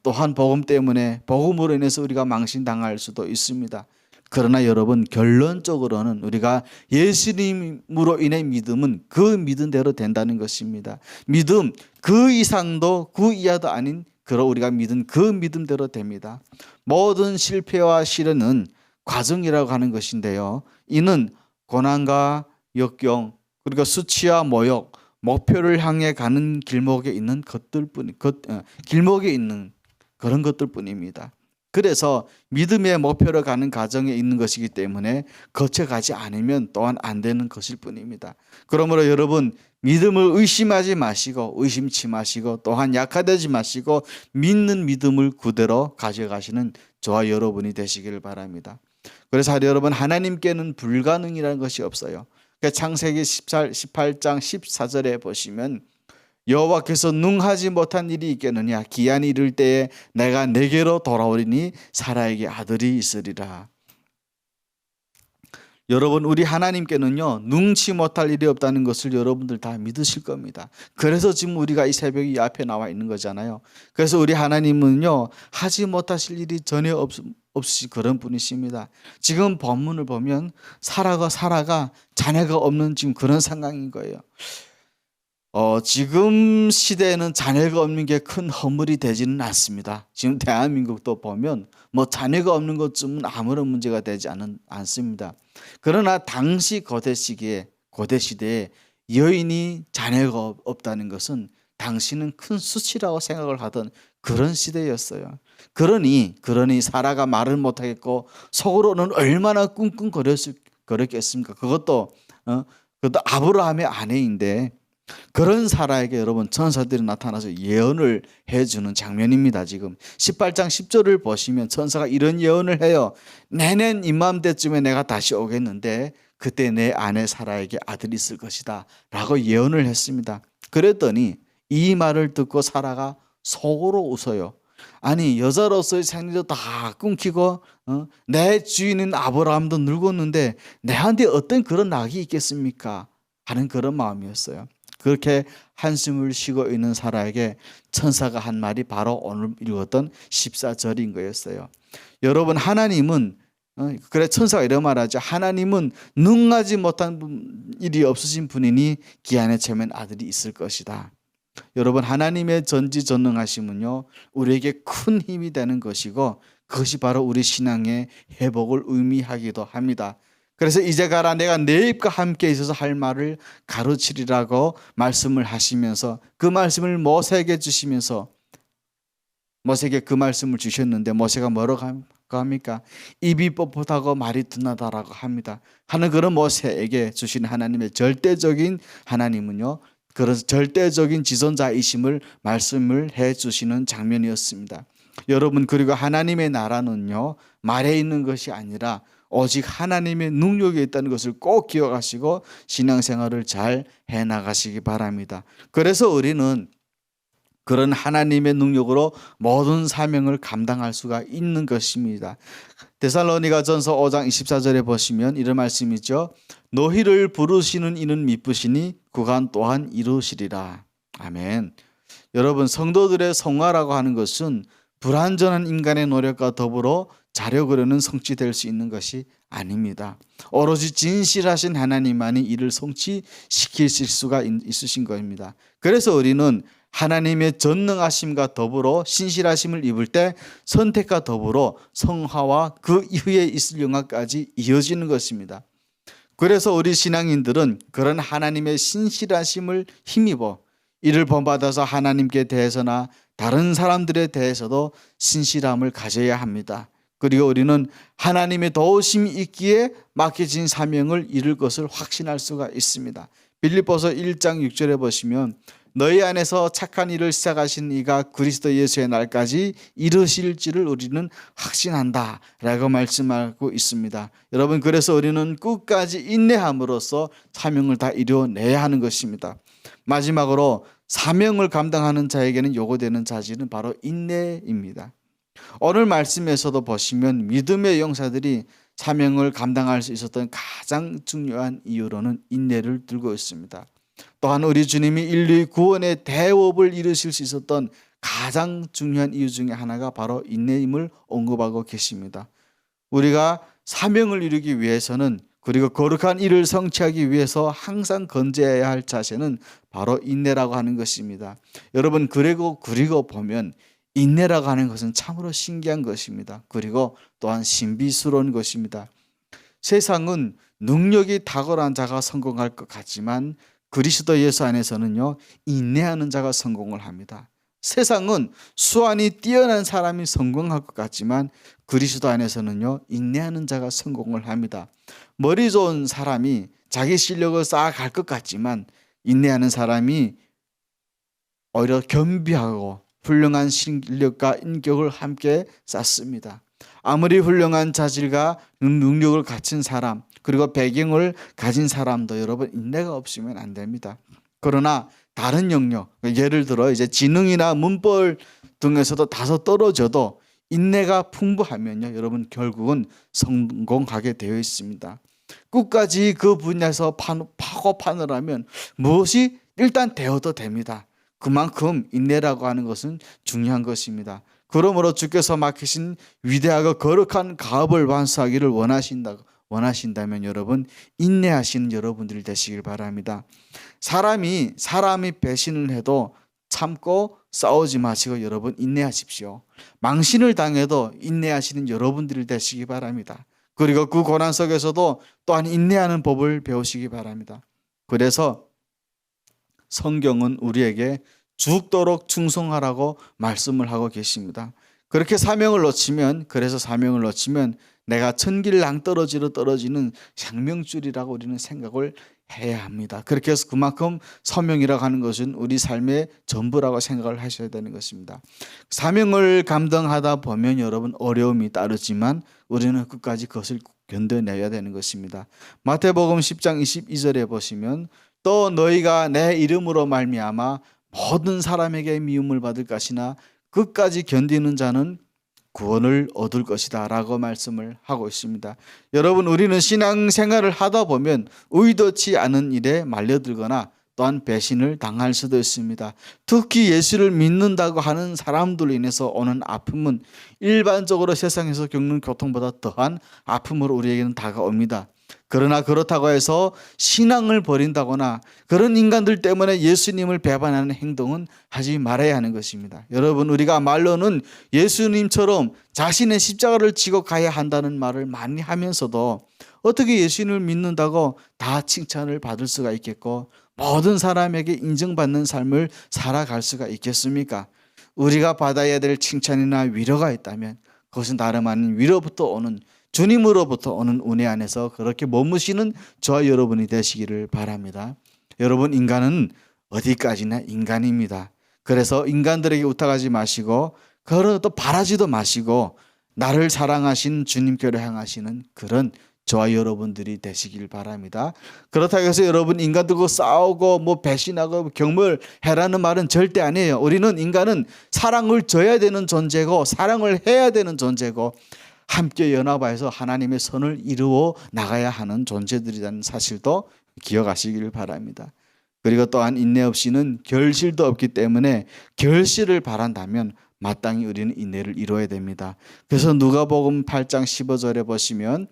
또한 복음으로 인해서 우리가 망신당할 수도 있습니다. 그러나 여러분, 결론적으로는 우리가 예수님으로 인해 믿음은 그 믿음대로 된다는 것입니다. 믿음 그 이상도 그 이하도 아닌 우리가 믿은 그 믿음대로 됩니다. 모든 실패와 시련은 과정이라고 하는 것인데요, 이는 고난과 역경 그리고 수치와 모욕, 목표를 향해 가는 길목에 있는 그런 것들뿐입니다. 그래서 믿음의 목표로 가는 과정에 있는 것이기 때문에 거쳐가지 않으면 또한 안 되는 것일 뿐입니다. 그러므로 여러분, 믿음을 의심하지 마시고 의심치 마시고 또한 약화되지 마시고 믿는 믿음을 그대로 가져가시는 저와 여러분이 되시길 바랍니다. 그래서 여러분, 하나님께는 불가능이라는 것이 없어요. 창세기 18장 14절에 보시면 여호와께서 능하지 못한 일이 있겠느냐, 기한이 이를 때에 내가 내게로 돌아오리니 사라에게 아들이 있으리라. 여러분, 우리 하나님께는요 능치 못할 일이 없다는 것을 여러분들 다 믿으실 겁니다. 그래서 지금 우리가 이 새벽에 이 앞에 나와 있는 거잖아요. 그래서 우리 하나님은요 하지 못하실 일이 전혀 없이 그런 분이십니다. 지금 본문을 보면 사라가 자녀가 없는 지금 그런 상황인 거예요. 지금 시대에는 자녀가 없는 게 큰 허물이 되지는 않습니다. 지금 대한민국도 보면 자녀가 없는 것쯤은 아무런 문제가 되지 않습니다. 그러나 당시 고대 시대에 여인이 자녀가 없다는 것은 당시는 큰 수치라고 생각을 하던 그런 시대였어요. 그러니 사라가 말을 못하겠고 속으로는 얼마나 끙끙거렸겠습니까? 그것도 그것도 아브라함의 아내인데 그런 사라에게 여러분 천사들이 나타나서 예언을 해주는 장면입니다. 지금 18장 10절을 보시면 천사가 이런 예언을 해요. 내년 이맘때쯤에 내가 다시 오겠는데 그때 내 아내 사라에게 아들이 있을 것이다 라고 예언을 했습니다. 그랬더니 이 말을 듣고 사라가 속으로 웃어요. 아니 여자로서의 생리도 다 끊기고 내 주인은 아브라함도 늙었는데 내한테 어떤 그런 낙이 있겠습니까 하는 그런 마음이었어요. 그렇게 한숨을 쉬고 있는 사라에게 천사가 한 말이 바로 오늘 읽었던 14절인 거였어요. 여러분 하나님은 그래 천사가 이런 말하죠. 하나님은 능하지 못한 일이 없으신 분이니 기한에 채면 아들이 있을 것이다. 여러분 하나님의 전지전능하심은요 우리에게 큰 힘이 되는 것이고 그것이 바로 우리 신앙의 회복을 의미하기도 합니다. 그래서 이제 가라 내가 내 입과 함께 있어서 할 말을 가르치리라고 말씀을 하시면서 그 말씀을 모세에게 주시면서 모세에게 그 말씀을 주셨는데 모세가 뭐라고 합니까? 입이 뻣뻣하고 말이 둔하다라고 합니다. 하는 그런 모세에게 주신 하나님의 절대적인 하나님은요 그런 절대적인 지존자이심을 말씀을 해 주시는 장면이었습니다. 여러분 그리고 하나님의 나라는요 말에 있는 것이 아니라 오직 하나님의 능력이 있다는 것을 꼭 기억하시고 신앙생활을 잘 해나가시기 바랍니다. 그래서 우리는 그런 하나님의 능력으로 모든 사명을 감당할 수가 있는 것입니다. 데살로니가전서 5장 24절에 보시면 이런 말씀이죠. 너희를 부르시는 이는 미쁘시니 구간 또한 이루시리라. 아멘. 여러분 성도들의 성화라고 하는 것은 불완전한 인간의 노력과 더불어 자력으로는 성취될 수 있는 것이 아닙니다. 오로지 진실하신 하나님만이 이를 성취시키실 수가 있으신 것입니다. 그래서 우리는 하나님의 전능하심과 더불어 신실하심을 입을 때 선택과 더불어 성화와 그 이후에 있을 영화까지 이어지는 것입니다. 그래서 우리 신앙인들은 그런 하나님의 신실하심을 힘입어 이를 본받아서 하나님께 대해서나 다른 사람들에 대해서도 신실함을 가져야 합니다. 그리고 우리는 하나님의 도우심이 있기에 맡겨진 사명을 이룰 것을 확신할 수가 있습니다. 빌립보서 1장 6절에 보시면 너희 안에서 착한 일을 시작하신 이가 그리스도 예수의 날까지 이루실지를 우리는 확신한다 라고 말씀하고 있습니다. 여러분 그래서 우리는 끝까지 인내함으로써 사명을 다 이루어내야 하는 것입니다. 마지막으로 사명을 감당하는 자에게는 요구되는 자질은 바로 인내입니다. 오늘 말씀에서도 보시면 믿음의 용사들이 사명을 감당할 수 있었던 가장 중요한 이유로는 인내를 들고 있습니다. 또한 우리 주님이 인류의 구원의 대업을 이루실 수 있었던 가장 중요한 이유 중에 하나가 바로 인내임을 언급하고 계십니다. 우리가 사명을 이루기 위해서는 그리고 거룩한 일을 성취하기 위해서 항상 건재해야 할 자세는 바로 인내라고 하는 것입니다. 여러분 그리고 보면 인내라고 하는 것은 참으로 신기한 것입니다. 그리고 또한 신비스러운 것입니다. 세상은 능력이 탁월한 자가 성공할 것 같지만 그리스도 예수 안에서는요 인내하는 자가 성공을 합니다. 세상은 수완이 뛰어난 사람이 성공할 것 같지만 그리스도 안에서는요 인내하는 자가 성공을 합니다. 머리 좋은 사람이 자기 실력을 쌓아갈 것 같지만 인내하는 사람이 오히려 겸비하고 훌륭한 실력과 인격을 함께 쌓습니다. 아무리 훌륭한 자질과 능력을 갖춘 사람 그리고 배경을 가진 사람도 여러분 인내가 없으면 안 됩니다. 그러나 다른 영역 예를 들어 이제 지능이나 문법 등에서도 다소 떨어져도 인내가 풍부하면요 여러분 결국은 성공하게 되어 있습니다. 끝까지 그 분야에서 파고 파느라면 무엇이 일단 되어도 됩니다. 그만큼 인내라고 하는 것은 중요한 것입니다. 그러므로 주께서 맡기신 위대하고 거룩한 가업을 완수하기를 원하신다면 여러분 인내하시는 여러분들이 되시길 바랍니다. 사람이 배신을 해도 참고 싸우지 마시고 여러분 인내하십시오. 망신을 당해도 인내하시는 여러분들이 되시기 바랍니다. 그리고 그 고난 속에서도 또한 인내하는 법을 배우시기 바랍니다. 그래서 성경은 우리에게 죽도록 충성하라고 말씀을 하고 계십니다. 그렇게 사명을 놓치면 내가 천길 낭떠러지로 떨어지는 생명줄이라고 우리는 생각을 해야 합니다. 그렇게 해서 그만큼 사명이라고 하는 것은 우리 삶의 전부라고 생각을 하셔야 되는 것입니다. 사명을 감당하다 보면 여러분 어려움이 따르지만 우리는 끝까지 그것을 견뎌내야 되는 것입니다. 마태복음 10장 22절에 보시면 또 너희가 내 이름으로 말미암아 모든 사람에게 미움을 받을 것이나 끝까지 견디는 자는 구원을 얻을 것이다 라고 말씀을 하고 있습니다. 여러분, 우리는 신앙생활을 하다 보면 의도치 않은 일에 말려들거나 또한 배신을 당할 수도 있습니다. 특히 예수를 믿는다고 하는 사람들로 인해서 오는 아픔은 일반적으로 세상에서 겪는 고통보다 더한 아픔으로 우리에게는 다가옵니다. 그러나 그렇다고 해서 신앙을 버린다거나 그런 인간들 때문에 예수님을 배반하는 행동은 하지 말아야 하는 것입니다. 여러분, 우리가 말로는 예수님처럼 자신의 십자가를 지고 가야 한다는 말을 많이 하면서도 어떻게 예수님을 믿는다고 다 칭찬을 받을 수가 있겠고 모든 사람에게 인정받는 삶을 살아갈 수가 있겠습니까? 우리가 받아야 될 칭찬이나 위로가 있다면 그것은 다름 아닌 위로부터 오는 주님으로부터 오는 은혜 안에서 그렇게 머무시는 저와 여러분이 되시기를 바랍니다. 여러분, 인간은 어디까지나 인간입니다. 그래서 인간들에게 우탁하지 마시고 그런 또 바라지도 마시고 나를 사랑하신 주님께로 향하시는 그런 저와 여러분들이 되시길 바랍니다. 그렇다고 해서 여러분 인간들과 싸우고 뭐 배신하고 경멸해라는 말은 절대 아니에요. 우리는 인간은 사랑을 줘야 되는 존재고 사랑을 해야 되는 존재고 함께 연합해서 하나님의 선을 이루어 나가야 하는 존재들이라는 사실도 기억하시길 바랍니다. 그리고 또한 인내 없이는 결실도 없기 때문에 결실을 바란다면 마땅히 우리는 인내를 이루어야 됩니다. 그래서 누가복음 8장 15절에 보시면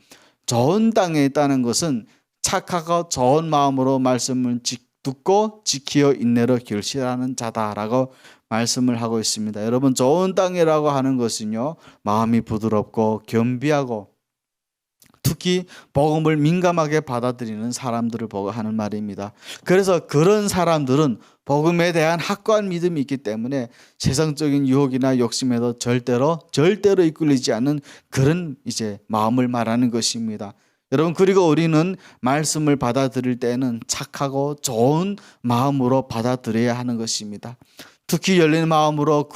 좋은 땅에 있다는 것은 착하고 좋은 마음으로 말씀을 듣고 지키어 인내로 결실하는 자다라고 말씀을 하고 있습니다. 여러분, 좋은 땅이라고 하는 것은요, 마음이 부드럽고 겸비하고 특히 복음을 민감하게 받아들이는 사람들을 보고 하는 말입니다. 그래서 그런 사람들은 복음에 대한 확고한 믿음이 있기 때문에 세상적인 유혹이나 욕심에도 절대로 이끌리지 않는 그런 이제 마음을 말하는 것입니다. 여러분, 그리고 우리는 말씀을 받아들일 때는 착하고 좋은 마음으로 받아들여야 하는 것입니다. 특히 열린 마음으로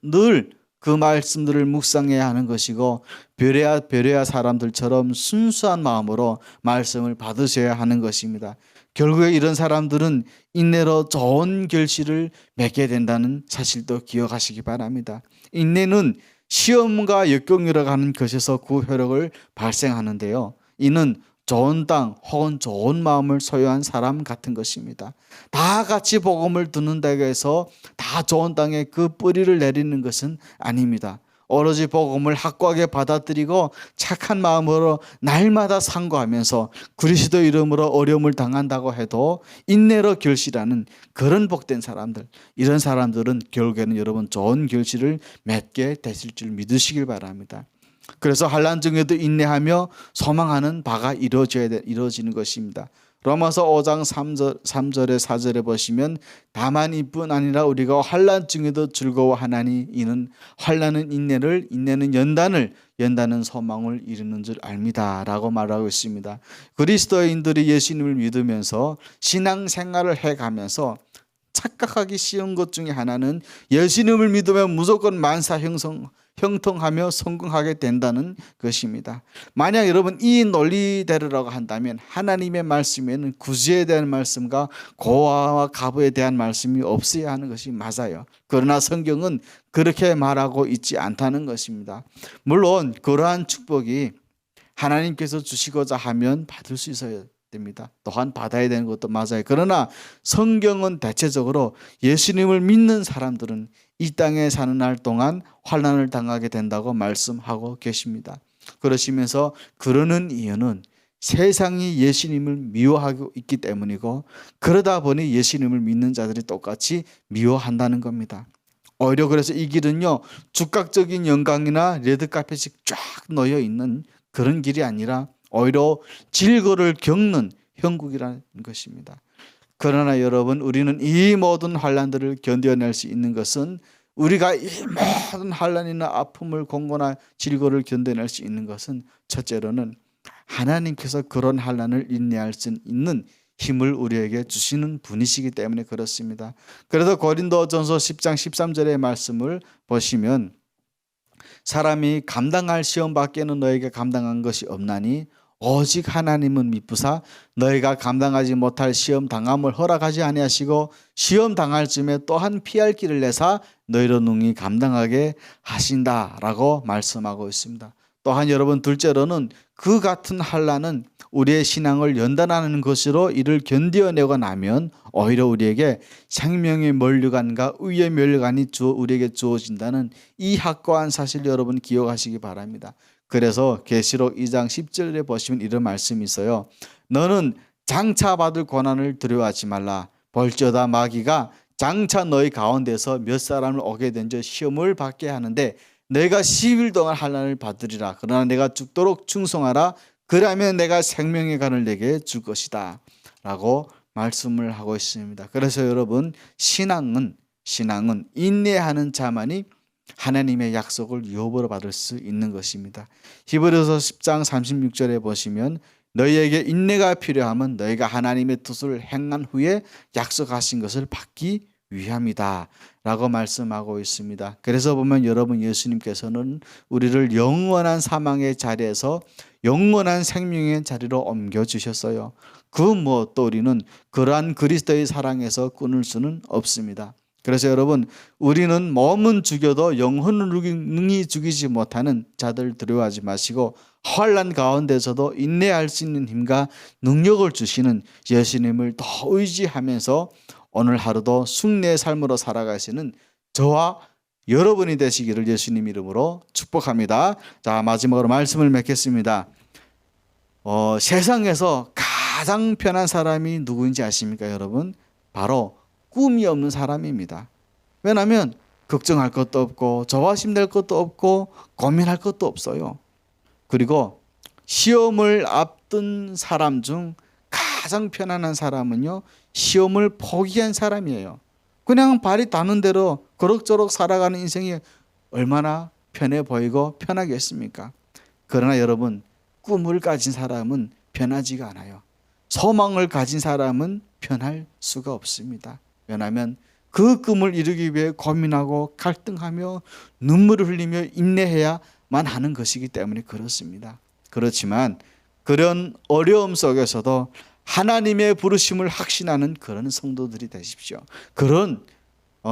늘 그 말씀들을 묵상해야 하는 것이고 베레아 사람들처럼 순수한 마음으로 말씀을 받으셔야 하는 것입니다. 결국에 이런 사람들은 인내로 좋은 결실을 맺게 된다는 사실도 기억하시기 바랍니다. 인내는 시험과 역경이라고 하는 것에서 그 효력을 발생하는데요. 이는 좋은 땅 혹은 좋은 마음을 소유한 사람 같은 것입니다. 다 같이 복음을 듣는다고 해서 다 좋은 땅에 그 뿌리를 내리는 것은 아닙니다. 오로지 복음을 확고하게 받아들이고 착한 마음으로 날마다 상고하면서 그리스도 이름으로 어려움을 당한다고 해도 인내로 결실하는 그런 복된 사람들, 이런 사람들은 결국에는 여러분 좋은 결실을 맺게 되실 줄 믿으시길 바랍니다. 그래서 환난 중에도 인내하며 소망하는 바가 이루어지는 것입니다. 로마서 5장 3절에 4절에 보시면 다만 이뿐 아니라 우리가 환난 중에도 즐거워하나니 이는 환난은 인내는 연단은 소망을 이루는 줄 압니다 라고 말하고 있습니다. 그리스도인들이 예수님을 믿으면서 신앙생활을 해가면서 착각하기 쉬운 것 중에 하나는 예수님을 믿으면 무조건 만사 형통하며 성공하게 된다는 것입니다. 만약 여러분 이 논리대로라고 한다면 하나님의 말씀에는 구주에 대한 말씀과 고아와 가부에 대한 말씀이 없어야 하는 것이 맞아요. 그러나 성경은 그렇게 말하고 있지 않다는 것입니다. 물론 그러한 축복이 하나님께서 주시고자 하면 받을 수 있어야 됩니다. 또한 받아야 되는 것도 맞아요. 그러나 성경은 대체적으로 예수님을 믿는 사람들은 이 땅에 사는 날 동안 환난을 당하게 된다고 말씀하고 계십니다. 그러시면서 그러는 이유는 세상이 예수님을 미워하고 있기 때문이고 그러다 보니 예수님을 믿는 자들이 똑같이 미워한다는 겁니다. 오히려 그래서 이 길은요, 즉각적인 영광이나 레드카펫이 쫙 놓여 있는 그런 길이 아니라 오히려 질거를 겪는 형국이라는 것입니다. 그러나 여러분, 우리는 이 모든 환난들을 견뎌낼 수 있는 것은 우리가 이 모든 환난이나 아픔을 공고나 질거를 견뎌낼 수 있는 것은 첫째로는 하나님께서 그런 환난을 인내할 수 있는 힘을 우리에게 주시는 분이시기 때문에 그렇습니다. 그래서 고린도전서 10장 13절의 말씀을 보시면 사람이 감당할 시험 밖에는 너에게 감당한 것이 없나니 오직 하나님은 미쁘사 너희가 감당하지 못할 시험 당함을 허락하지 아니하시고 시험 당할 즈음에 또한 피할 길을 내사 너희로 능히 감당하게 하신다라고 말씀하고 있습니다. 또한 여러분, 둘째로는 그 같은 환난은 우리의 신앙을 연단하는 것으로 이를 견뎌내고 나면 오히려 우리에게 생명의 면류관과 의의 면류관이 우리에게 주어진다는 이 확고한 사실 여러분 기억하시기 바랍니다. 그래서 계시록 2장 10절에 보시면 이런 말씀이 있어요. 너는 장차 받을 고난을 두려워하지 말라. 볼지어다 마귀가 장차 너희 가운데서 몇 사람을 오게 된저 시험을 받게 하는데 내가 10일 동안 환난을 받으리라. 그러나 내가 죽도록 충성하라. 그러면 내가 생명의 간을 내게 줄 것이다 라고 말씀을 하고 있습니다. 그래서 여러분, 신앙은 인내하는 자만이 하나님의 약속을 유업으로 받을 수 있는 것입니다. 히브리서 10장 36절에 보시면 너희에게 인내가 필요하면 너희가 하나님의 뜻을 행한 후에 약속하신 것을 받기 위함이다 라고 말씀하고 있습니다. 그래서 보면 여러분, 예수님께서는 우리를 영원한 사망의 자리에서 영원한 생명의 자리로 옮겨주셨어요. 그 무엇도 우리는 그러한 그리스도의 사랑에서 끊을 수는 없습니다. 그래서 여러분, 우리는 몸은 죽여도 영혼을 능히 죽이지 못하는 자들 두려워하지 마시고 환난 가운데서도 인내할 수 있는 힘과 능력을 주시는 예수님을 더 의지하면서 오늘 하루도 순례의 삶으로 살아가시는 저와 여러분이 되시기를 예수님 이름으로 축복합니다. 자, 마지막으로 말씀을 맺겠습니다. 세상에서 가장 편한 사람이 누구인지 아십니까, 여러분? 바로 꿈이 없는 사람입니다. 왜냐하면 걱정할 것도 없고 조바심낼 것도 없고 고민할 것도 없어요. 그리고 시험을 앞둔 사람 중 가장 편안한 사람은요, 시험을 포기한 사람이에요. 그냥 발이 닿는 대로 그럭저럭 살아가는 인생이 얼마나 편해 보이고 편하겠습니까? 그러나 여러분, 꿈을 가진 사람은 편하지가 않아요. 소망을 가진 사람은 편할 수가 없습니다. 왜냐하면 그 꿈을 이루기 위해 고민하고 갈등하며 눈물을 흘리며 인내해야만 하는 것이기 때문에 그렇습니다. 그렇지만 그런 어려움 속에서도 하나님의 부르심을 확신하는 그런 성도들이 되십시오. 그런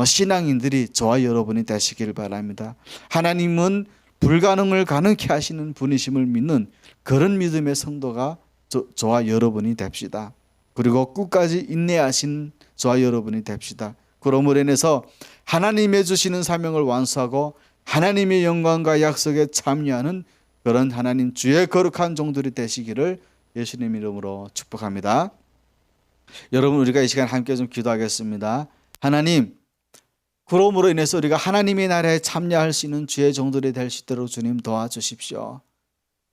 신앙인들이 저와 여러분이 되시길 바랍니다. 하나님은 불가능을 가능케 하시는 분이심을 믿는 그런 믿음의 성도가 저와 여러분이 됩시다. 그리고 끝까지 인내하신 저와 여러분이 됩시다. 그러므로 인해서 하나님의 주시는 사명을 완수하고 하나님의 영광과 약속에 참여하는 그런 하나님 주의 거룩한 종들이 되시기를 예수님 이름으로 축복합니다. 여러분, 우리가 이 시간 함께 좀 기도하겠습니다. 하나님, 그러므로 인해서 우리가 하나님의 나라에 참여할 수 있는 주의 종들이 될 수 있도록 주님 도와주십시오.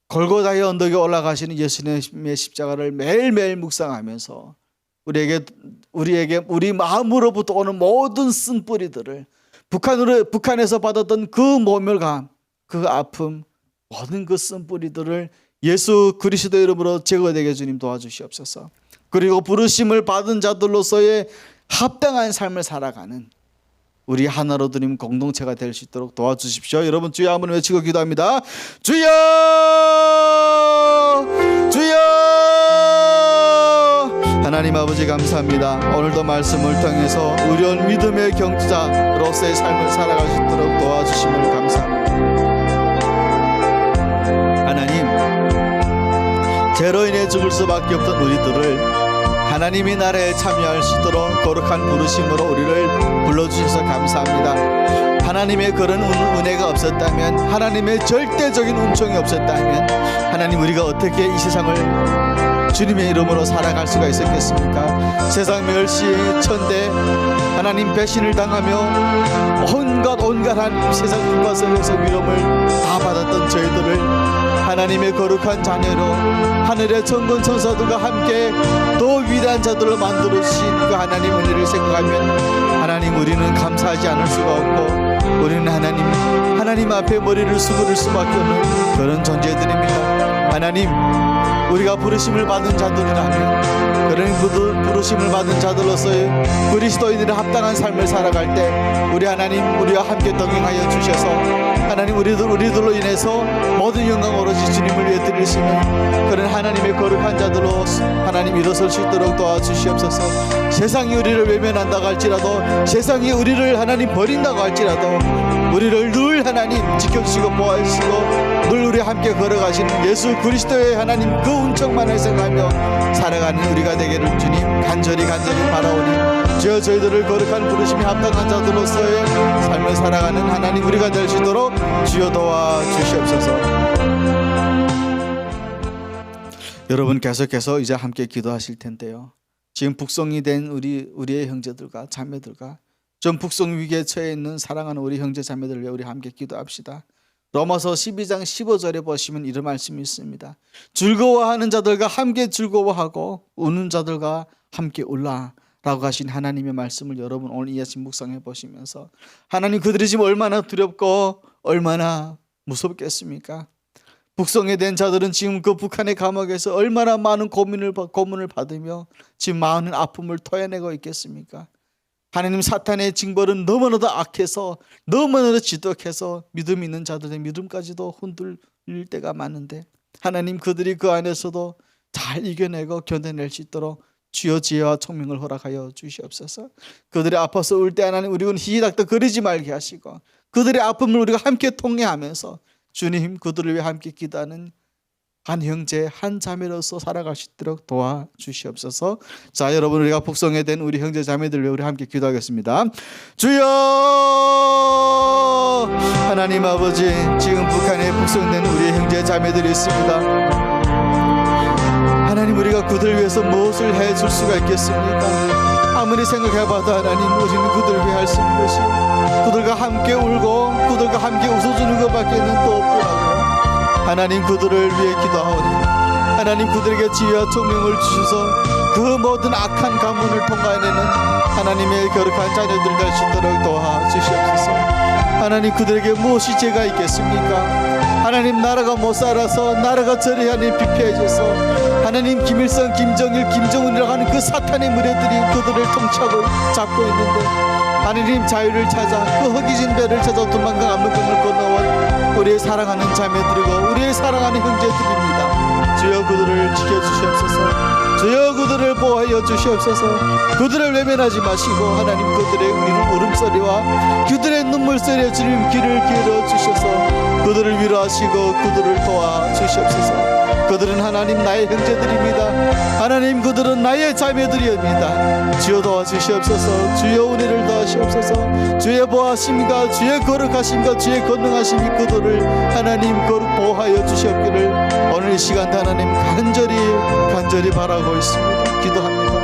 골고다의 언덕에 올라가시는 예수님의 십자가를 매일매일 묵상하면서 우리에게 우리 마음으로부터 오는 모든 쓴뿌리들을 북한에서 받았던 그 모멸감, 그 아픔, 모든 그 쓴뿌리들을 예수 그리스도 이름으로 제거되게 주님 도와주시옵소서. 그리고 부르심을 받은 자들로서의 합당한 삶을 살아가는 우리 하나로 드림 공동체가 될 수 있도록 도와주십시오. 여러분, 주여 한번 외치고 기도합니다. 주여, 주여. 하나님 아버지 감사합니다. 오늘도 말씀을 통해서 의로운 믿음의 경주자로서의 삶을 살아갈 수 있도록 도와주심을 감사합니다. 하나님, 죄로 인해 죽을 수밖에 없던 우리들을 하나님의 나라에 참여할 수 있도록 거룩한 부르심으로 우리를 불러주셔서 감사합니다. 하나님의 그런 은혜가 없었다면, 하나님의 절대적인 은총이 없었다면 하나님, 우리가 어떻게 이 세상을 주님의 이름으로 살아갈 수가 있었겠습니까? 세상 멸시, 천대, 하나님 배신을 당하며 온갖 세상 불과 속에서 위험을 다 받았던 저희들을 하나님의 거룩한 자녀로 하늘의 천군 천사들과 함께 더 위대한 자들로 만들어주신 그 하나님 은혜를 생각하면 하나님, 우리는 감사하지 않을 수가 없고 우리는 하나님 앞에 머리를 숙일 수밖에 없는 그런 존재들입니다. 하나님, 우리가 부르심을 받은 자들이라면, 그런 부르심을 받은 자들로서의 그리스도인들의 합당한 삶을 살아갈 때 우리 하나님, 우리와 함께 동행하여 주셔서 하나님, 우리들로 인해서 모든 영광 오로지 주님을 위해 드릴 수 있는 그런 하나님의 거룩한 자들로 하나님 일어설 수 있도록 도와주시옵소서. 세상이 우리를 외면한다고 할지라도, 세상이 우리를 하나님 버린다고 할지라도, 우리를 늘 하나님 지켜주시고 보호하시고 늘 우리 함께 걸어가시는 예수 그리스도의 하나님 그 운척만을 생각하며 살아가는 우리가 되기를 주님 간절히 바라오니, 주여 저희들을 거룩한 부르심이 합당한 자들로서의 삶을 살아가는 하나님 우리가 될 수 있도록 주여 도와주시옵소서. 여러분 계속해서 이제 함께 기도하실 텐데요, 지금 북송이 된 우리의 형제들과 자매들과 좀 북송 위기에 처해 있는 사랑하는 우리 형제 자매들을 위해 우리 함께 기도합시다. 로마서 12장 15절에 보시면 이런 말씀이 있습니다. 즐거워하는 자들과 함께 즐거워하고 우는 자들과 함께 울라 라고 하신 하나님의 말씀을 여러분 오늘 이 아침 묵상해 보시면서, 하나님, 그들이 지금 얼마나 두렵고 얼마나 무섭겠습니까? 북송에 된 자들은 지금 그 북한의 감옥에서 얼마나 많은 고문을 받으며 지금 많은 아픔을 토해내고 있겠습니까? 하나님, 사탄의 징벌은 너무나도 악해서, 너무나도 지독해서 믿음 있는 자들의 믿음까지도 흔들릴 때가 많은데, 하나님, 그들이 그 안에서도 잘 이겨내고 견뎌낼 수 있도록 주여 지혜와 총명을 허락하여 주시옵소서. 그들이 아파서 울 때 하나님, 우리는 희희닥닥거리지 말게 하시고 그들의 아픔을 우리가 함께 통해하면서 주님, 그들을 위해 함께 기도하는 한 형제 한 자매로서 살아갈 수 있도록 도와주시옵소서. 자, 여러분, 우리가 북송에 된 우리 형제 자매들 위해 우리 함께 기도하겠습니다. 주여, 하나님 아버지, 지금 북한에 북송된 우리 형제 자매들이 있습니다. 하나님, 우리가 그들 위해서 무엇을 해줄 수가 있겠습니까? 아무리 생각해봐도 하나님, 우리는 그들 위해 할 수 있는 것이 그들과 함께 울고 그들과 함께 웃어주는 것밖에는 또 없더라고요. 하나님, 그들을 위해 기도하오니 하나님, 그들에게 지혜와 총명을 주셔서 그 모든 악한 가문을 통과해내는 하나님의 거룩한 자녀들 될 수 있도록 도와주시옵소서. 하나님, 그들에게 무엇이 죄가 있겠습니까? 하나님, 나라가 못 살아서 나라가 저리 하나님 피폐해져서 하나님, 김일성, 김정일, 김정은이라고 하는 그 사탄의 무리들이 그들을 통치하고 잡고 있는데, 하나님, 자유를 찾아 그 허기진 배를 찾아 도망가 압록강을 건너온 우리의 사랑하는 자매들이고 우리의 사랑하는 형제들입니다. 주여, 그들을 지켜주시옵소서. 주여, 그들을 보호하여 주시옵소서. 그들을 외면하지 마시고 하나님, 그들의 울음소리와 그들의 눈물소리에 주님 귀를 기울여 주셔서 그들을 위로하시고 그들을 도와주시옵소서. 그들은 하나님 나의 형제들입니다. 하나님, 그들은 나의 자매들이옵니다. 주여 도와주시옵소서. 주여 은혜를 더하시옵소서. 주의 보호하심과 주의 거룩하심과 주의 권능하심이 그들을 하나님 거룩 보호하여 주시옵기를 오늘 이 시간도 하나님 간절히 바라고 있습니다. 기도합니다.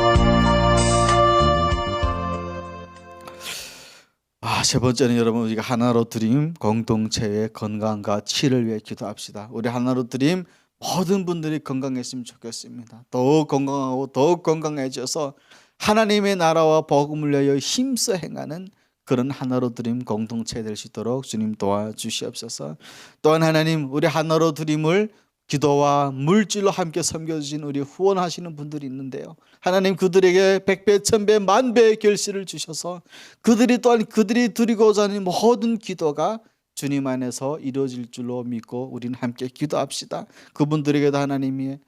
세 번째는 여러분, 우리가 하나로 드림 공동체의 건강과 치를 위해 기도합시다. 우리 하나로 드림 모든 분들이 건강했으면 좋겠습니다. 더욱 건강하고 더욱 건강해져서 하나님의 나라와 복음을 위하여 힘써 행하는 그런 하나로 드림 공동체 될 수 있도록 주님 도와주시옵소서. 또한 하나님, 우리 하나로 드림을 기도와 물질로 함께 섬겨주신 우리 후원하시는 분들이 있는데요, 하나님, 그들에게 100배, 1000배, 만배의 결실을 주셔서 그들이 또한 그들이 드리고자 하는 모든 기도가 주님 안에서 이루어질 줄로 믿고 우리는 함께 기도합시다. 그분들에게도 하나님이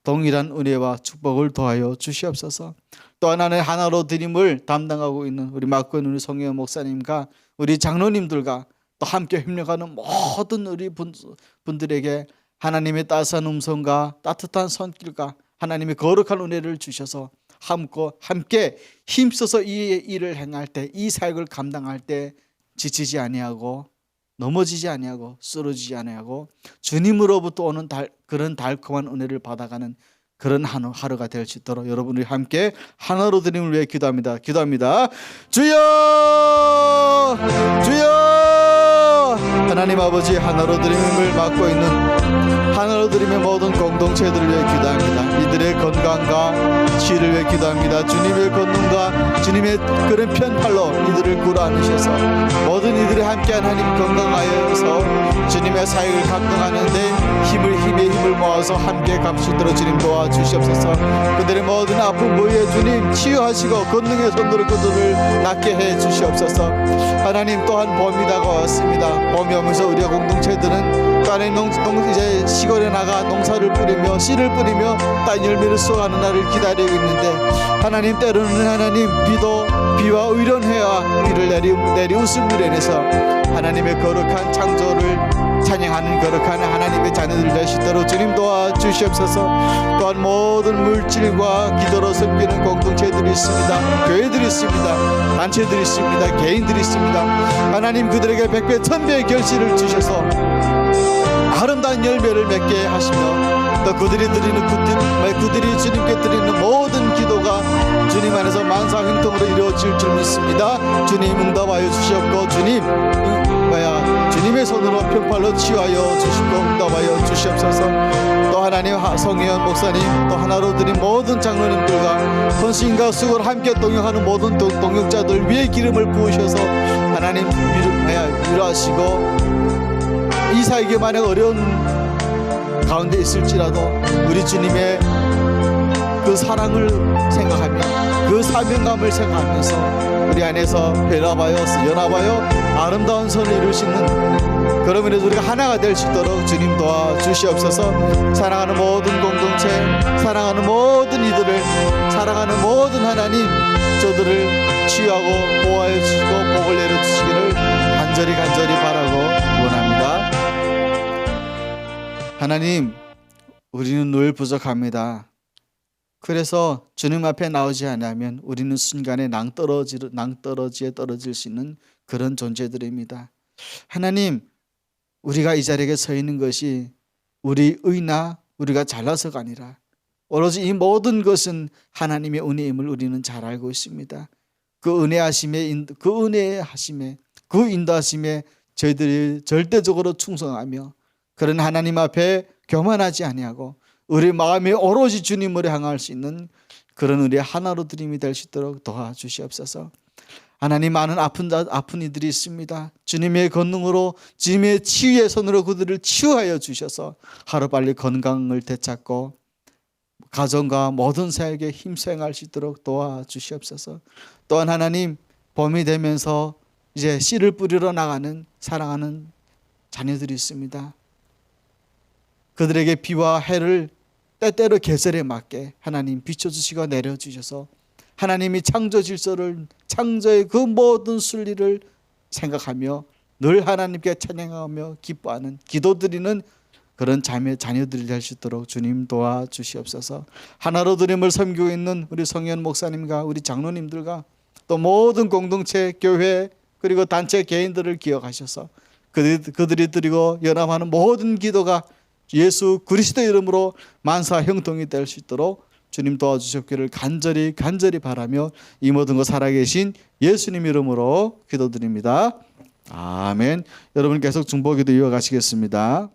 동일한 은혜와 축복을 더하여 주시옵소서. 또 하나로 드림을 담당하고 있는 우리 막권 우리 송혜원 목사님과 우리 장로님들과 또 함께 협력하는 모든 우리 분들에게 하나님의 따스한 음성과 따뜻한 손길과 하나님의 거룩한 은혜를 주셔서 함께 힘써서 이 일을 행할 때, 이 사역을 감당할 때 지치지 아니하고 넘어지지 아니하고 쓰러지지 아니하고 주님으로부터 오는 그런 달콤한 은혜를 받아가는 그런 하루가 될 수 있도록 여러분이 함께 하나로 드림을 위해 기도합니다. 주여, 주여, 하나님 아버지, 하나로 드림을 맡고 있는 하나로 하나로 드리며 모든 공동체들을 위해 기도합니다. 이들의 건강과 치유를 위해 기도합니다. 주님의 권능과 주님의 그런 편팔로 이들을 끌어 안으셔서 모든 이들이 함께한 하나님 건강하여서 주님의 사역을 감당하는데 힘의 힘을 모아서 함께 갈 수 있도록 주님 도와주시옵소서. 그들의 모든 아픈 부위에 주님 치유하시고 권능의 손으로 그들을 낫게 해 주시옵소서. 하나님, 또한 봄이 다가왔습니다. 봄이 오면서 우리의 공동체들은 또 하나님 이제 시골에 나가 농사를 뿌리며 씨를 뿌리며 땅 열매를 쏘아하는 날을 기다리고 있는데, 하나님, 때로는 하나님 비와 의련해와 비를 내리웃음으로 인해서 하나님의 거룩한 창조를 찬양하는 거룩한 하나님의 자녀들 될 수 있도록 주님 도와주시옵소서. 또한 모든 물질과 기도로 섬기는 공동체들이 있습니다. 교회들이 있습니다. 단체들이 있습니다. 개인들이 있습니다. 하나님, 그들에게 백배 천배의 결실을 주셔서 아름다운 열매를 맺게 하시며, 또 그들이 주님께 드리는 모든 기도가 주님 안에서 만사형통으로 이루어질 줄 믿습니다. 주님, 응답하여 주시옵고 주님의 손으로 편팔로 치유하여 주시고 응답하여 주시옵소서. 또 하나님, 성혜연 목사님, 또 하나로 드린 모든 장로님들과 헌신과 수고를 함께 동역하는 모든 동역자들 위에 기름을 부으셔서 하나님 위로하시고, 이 사역이 만약 어려운 가운데 있을지라도 우리 주님의 그 사랑을 생각하며 그 사명감을 생각하면서 우리 안에서 연합하여 아름다운 선을 이룰 수 있는, 그런 면에서 우리가 하나가 될 수 있도록 주님 도와주시옵소서. 사랑하는 모든 공동체, 사랑하는 모든 이들을, 사랑하는 모든 하나님, 저들을 치유하고 보호하여 주시고 복을 내려주시기를 간절히 바라고 원합니다. 하나님, 우리는 늘 부족합니다. 그래서 주님 앞에 나오지 않으면 우리는 순간에 낭떠러지에 떨어질 수 있는 그런 존재들입니다. 하나님, 우리가 이 자리에 서 있는 것이 우리 의나 우리가 잘나서가 아니라 오로지 이 모든 것은 하나님의 은혜임을 우리는 잘 알고 있습니다. 그 은혜하심에 그 인도하심에 저희들이 절대적으로 충성하며 그런 하나님 앞에 교만하지 아니하고 우리 마음이 오로지 주님으로 향할 수 있는 그런 우리의 하나로 드림이 될 수 있도록 도와주시옵소서. 하나님, 많은 아픈 이들이 있습니다. 주님의 권능으로, 주님의 치유의 손으로 그들을 치유하여 주셔서 하루빨리 건강을 되찾고 가정과 모든 사역에 힘수행할 수 있도록 도와주시옵소서. 또한 하나님, 봄이 되면서 이제 씨를 뿌리러 나가는 사랑하는 자녀들이 있습니다. 그들에게 비와 해를 때때로 계절에 맞게 하나님 비춰주시고 내려주셔서 하나님이 창조 질서를, 창조의 그 모든 순리를 생각하며 늘 하나님께 찬양하며 기뻐하는, 기도드리는 그런 자녀들이 될 수 있도록 주님 도와주시옵소서. 하나로 드림을 섬기고 있는 우리 성현 목사님과 우리 장로님들과 또 모든 공동체, 교회 그리고 단체 개인들을 기억하셔서 그들이 드리고 연합하는 모든 기도가 예수 그리스도의 이름으로 만사 형통이 될 수 있도록 주님 도와주셨기를 간절히 바라며 이 모든 것 살아계신 예수님 이름으로 기도드립니다. 아멘. 여러분 계속 중보기도 이어가시겠습니다.